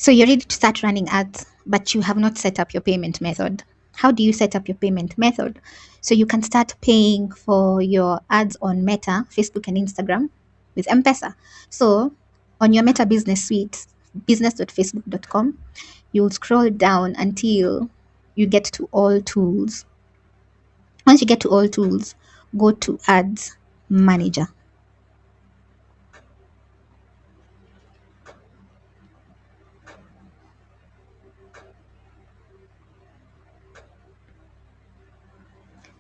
So you're ready to start running ads, but you have not set up your payment method. How do you set up your payment method? So you can start paying for your ads on Meta, Facebook, and Instagram with M-PESA. So on your Meta Business Suite, business.facebook.com, you'll scroll down until you get to all tools. Once you get to all tools, go to Ads Manager.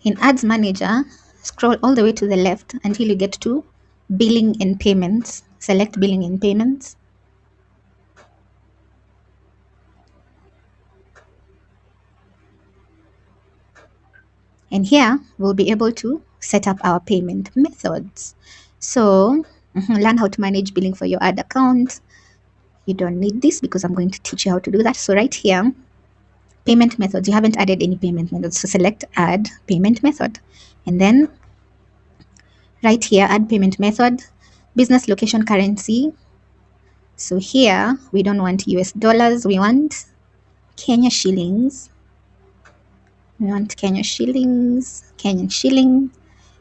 In Ads Manager, scroll all the way to the left until you get to Billing and Payments. Select Billing and Payments. And here we'll be able to set up our payment methods. So learn how to manage billing for your ad account. You don't need this because I'm going to teach you how to do that. So right here, payment methods. You haven't added any payment methods. So select Add Payment Method. And then right here, Add Payment Method, Business Location Currency. So here, we don't want US dollars. We want Kenya shillings. We want Kenya shillings, Kenyan shilling.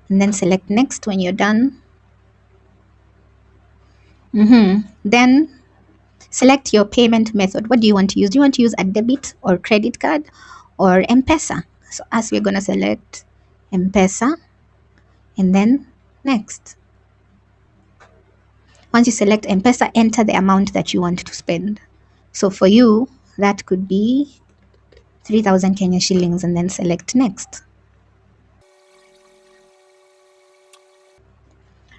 And then select Next when you're done. Then select your payment method. What do you want to use? Do you want to use a debit or credit card or M-PESA? So as we're going to select M-PESA and then Next. Once you select M-PESA, enter the amount that you want to spend. So for you, that could be 3,000 Kenya shillings and then select Next.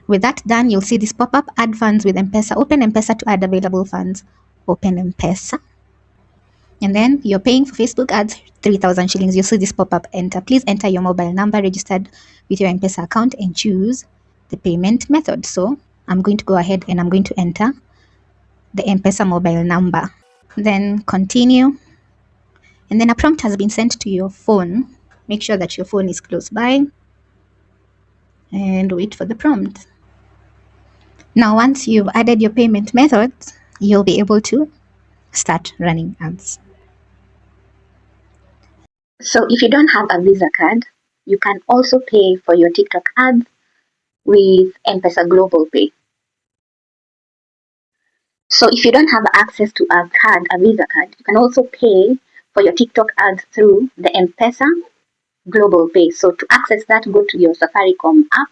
With that done, you'll see this pop-up, Add Funds with M-PESA. Open M-PESA to add available funds. Open M-PESA. And then you're paying for Facebook ads, 3,000 shillings. You'll see this pop-up, enter. Please enter your mobile number registered with your M-PESA account and choose the payment method. So I'm going to go ahead and I'm going to enter the M-PESA mobile number. Then continue. And then a prompt has been sent to your phone. Make sure that your phone is close by and wait for the prompt. Now, once you've added your payment methods, you'll be able to start running ads. So if you don't have a Visa card, you can also pay for your TikTok ads with M-PESA Global Pay. So if you don't have access to a Visa card, you can also pay for your TikTok ads through the M-PESA Global Pay. So to access that, go to your Safaricom app,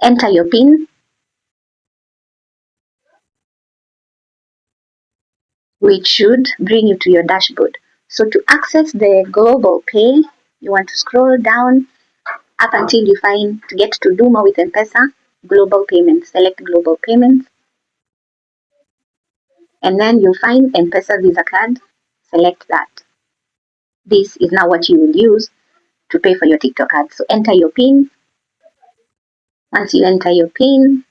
enter your PIN, which should bring you to your dashboard. So to access the Global Pay, you want to scroll down up until you find to get to do more with M-PESA, Global Payments. Select Global Payments. And then you'll find M-PESA Visa card. Select that. This is now what you will use to pay for your TikTok ads. So enter your PIN. Once you enter your PIN,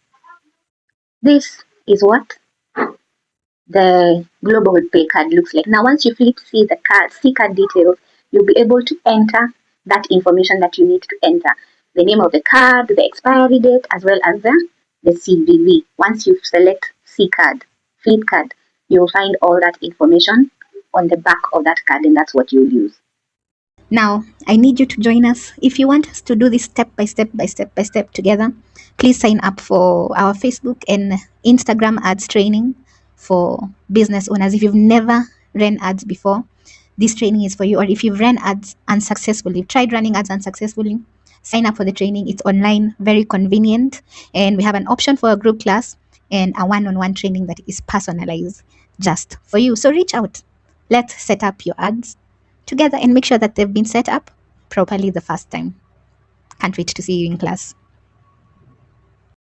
this is what the Global Pay card looks like. Now, once you see the card, see card details, you'll be able to enter that information that you need to enter. The name of the card, the expiry date, as well as the CVV. Once you select C card, flip card, you'll find all that information on the back of that card, and that's what you'll use. Now, I need you to join us. If you want us to do this step by step together, please sign up for our Facebook and Instagram ads training for business owners. If you've never ran ads before, this training is for you. Or if you've ran ads unsuccessfully, tried running ads unsuccessfully, sign up for the training. It's online, very convenient. And we have an option for a group class and a one-on-one training that is personalized just for you. So reach out. Let's set up your ads together and make sure that they've been set up properly the first time. Can't wait to see you in class.